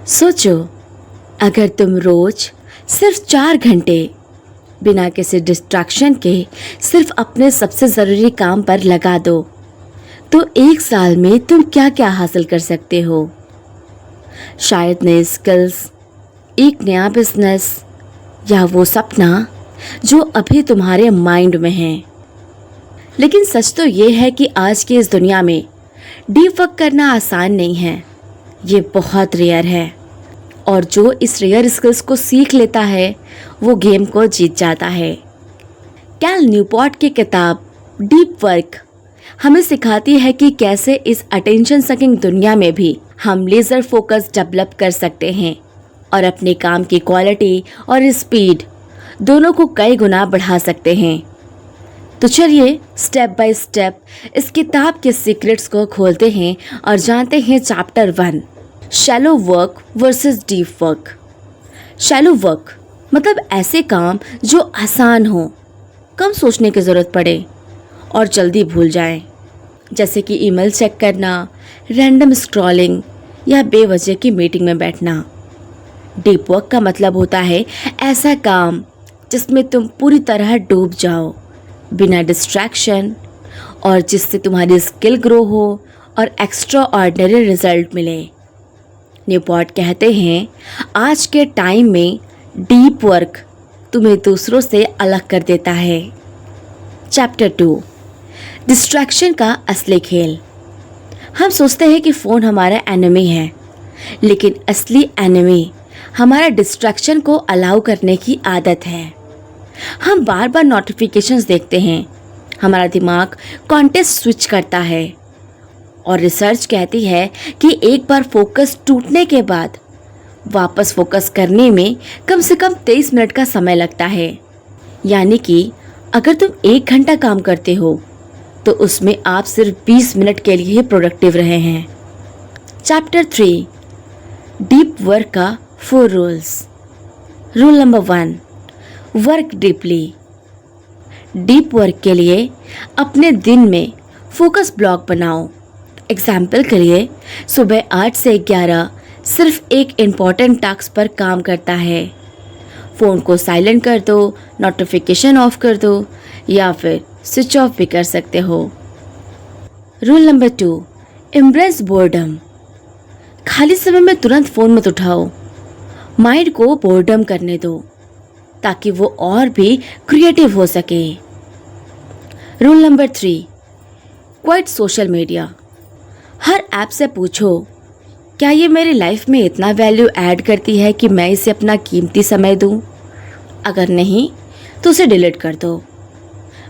सोचो, अगर तुम रोज सिर्फ 4 घंटे बिना किसी डिस्ट्रैक्शन के सिर्फ अपने सबसे ज़रूरी काम पर लगा दो तो 1 साल में तुम क्या क्या हासिल कर सकते हो। शायद नए स्किल्स, एक नया बिजनेस या वो सपना जो अभी तुम्हारे माइंड में है। लेकिन सच तो ये है कि आज की इस दुनिया में डीप वर्क करना आसान नहीं है, ये बहुत रेयर है। और जो इस रेयर स्किल्स को सीख लेता है वो गेम को जीत जाता है। कैल न्यूपोर्ट की किताब डीप वर्क हमें सिखाती है कि कैसे इस अटेंशन सकिंग दुनिया में भी हम लेज़र फोकस डेवलप कर सकते हैं और अपने काम की क्वालिटी और स्पीड दोनों को कई गुना बढ़ा सकते हैं। तो चलिए स्टेप बाय स्टेप इस किताब के सीक्रेट्स को खोलते हैं और जानते हैं chapter 1, shallow work versus deep work. Shallow work मतलब ऐसे काम जो आसान हो, कम सोचने की ज़रूरत पड़े और जल्दी भूल जाएं, जैसे कि ईमेल चेक करना, रैंडम स्क्रॉलिंग या बेवजह की मीटिंग में बैठना। डीप वर्क का मतलब होता है ऐसा काम जिसमें तुम पूरी तरह डूब जाओ बिना डिस्ट्रैक्शन और जिससे तुम्हारी स्किल ग्रो हो और एक्स्ट्रा ऑर्डिनरी रिजल्ट मिले। न्यूपोर्ट कहते हैं आज के टाइम में डीप वर्क तुम्हें दूसरों से अलग कर देता है। चैप्टर 2, डिस्ट्रैक्शन का असली खेल। हम सोचते हैं कि फ़ोन हमारा एनिमी है, लेकिन असली एनिमी हमारा डिस्ट्रैक्शन को अलाउ करने की आदत है। हम बार बार नोटिफिकेशंस देखते हैं, हमारा दिमाग कॉन्टेक्स्ट स्विच करता है और रिसर्च कहती है कि एक बार फोकस टूटने के बाद वापस फोकस करने में कम से कम 23 मिनट का समय लगता है। यानी कि अगर तुम 1 घंटा काम करते हो तो उसमें आप सिर्फ 20 मिनट के लिए ही प्रोडक्टिव रहे हैं। चैप्टर 3, डीप वर्क का 4 rules. Rule number 1, work deeply. Deep work के लिए अपने दिन में फोकस ब्लॉक बनाओ। एग्जाम्पल के लिए सुबह 8 से 11 सिर्फ एक इम्पॉर्टेंट टास्क पर काम करता है। फ़ोन को साइलेंट कर दो, नोटिफिकेशन ऑफ कर दो या फिर स्विच ऑफ भी कर सकते हो। Rule number 2, embrace boredom. खाली समय में तुरंत फ़ोन मत उठाओ, माइंड को बोर्डम करने दो ताकि वो और भी क्रिएटिव हो सके। Rule number 3, quit social media. हर ऐप से पूछो क्या ये मेरी लाइफ में इतना वैल्यू ऐड करती है कि मैं इसे अपना कीमती समय दूं? अगर नहीं तो उसे डिलीट कर दो।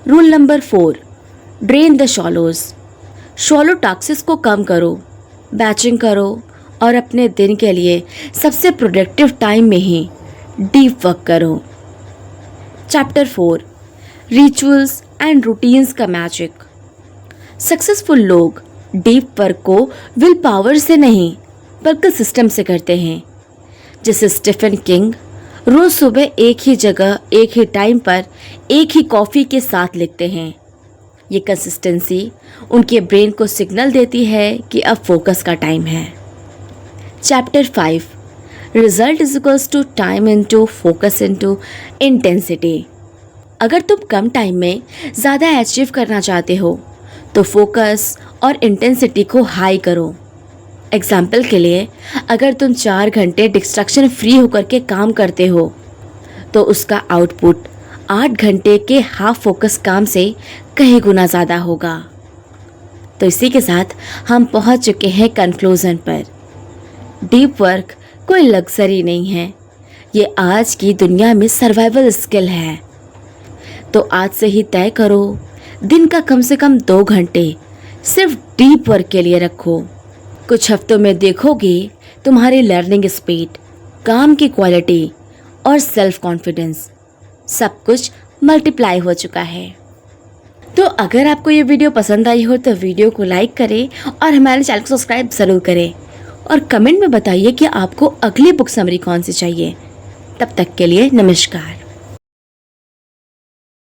Rule number 4, drain the shallows. Shallow tasks को कम करो, बैचिंग करो और अपने दिन के लिए सबसे प्रोडक्टिव टाइम में ही डीप वर्क करो। चैप्टर 4, रिचुअल्स एंड रूटीन्स का मैजिक। सक्सेसफुल लोग डीप वर्क को विल पावर से नहीं बल्कि सिस्टम से करते हैं। जैसे स्टीफन किंग रोज सुबह एक ही जगह एक ही टाइम पर एक ही कॉफ़ी के साथ लिखते हैं। ये कंसिस्टेंसी उनके ब्रेन को सिग्नल देती है कि अब फोकस का टाइम है। Chapter 5, result is equals to time into focus into intensity. अगर तुम कम टाइम में ज़्यादा अचीव करना चाहते हो तो फोकस और इंटेंसिटी को हाई करो। एग्जाम्पल के लिए अगर तुम 4 घंटे डिस्ट्रैक्शन फ्री होकर के काम करते हो तो उसका आउटपुट 8 घंटे के हाफ फोकस काम से कई गुना ज़्यादा होगा। तो इसी के साथ हम पहुंच चुके हैं कंक्लूजन पर। डीप वर्क कोई लग्जरी नहीं है, ये आज की दुनिया में सर्वाइवल स्किल है। तो आज से ही तय करो, दिन का कम से कम 2 घंटे सिर्फ डीप वर्क के लिए रखो। कुछ हफ्तों में देखोगे तुम्हारी लर्निंग स्पीड, काम की क्वालिटी और सेल्फ कॉन्फिडेंस सब कुछ मल्टीप्लाई हो चुका है। तो अगर आपको ये वीडियो पसंद आई हो तो वीडियो को लाइक करें और हमारे चैनल को सब्सक्राइब ज़रूर करें और कमेंट में बताइए कि आपको अगली बुक समरी कौन सी चाहिए। तब तक के लिए नमस्कार।